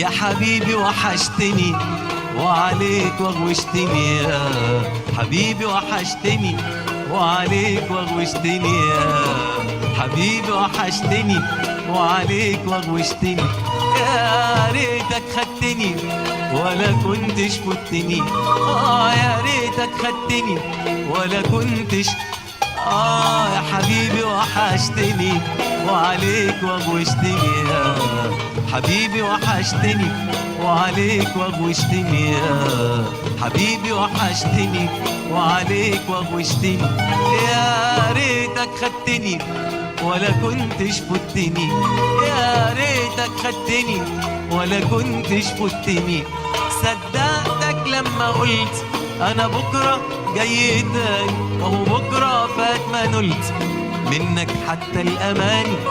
يا حبيبي وحشتني وعليك وغوشتني يا حبيبي وحشتني وعليك وغوشتني يا حبيبي وحشتني وعليك وغوشتني يا ريتك خدتني ولا كنتش فتني يا ريتك خدتني ولا كنتش يا حبيبي وحشتني وعليك وغوشتني يا حبيبي وحشتني وعليك وغوشتني يا حبيبي وحشتني وعليك وغوشتني يا ريتك خدتني ولا كنتش فتني يا ريتك خدتني ولا كنتش فتني صدقتك لما قلت انا بكره جاي تاني وهو بكره فات ما نلت منك حتى الاماني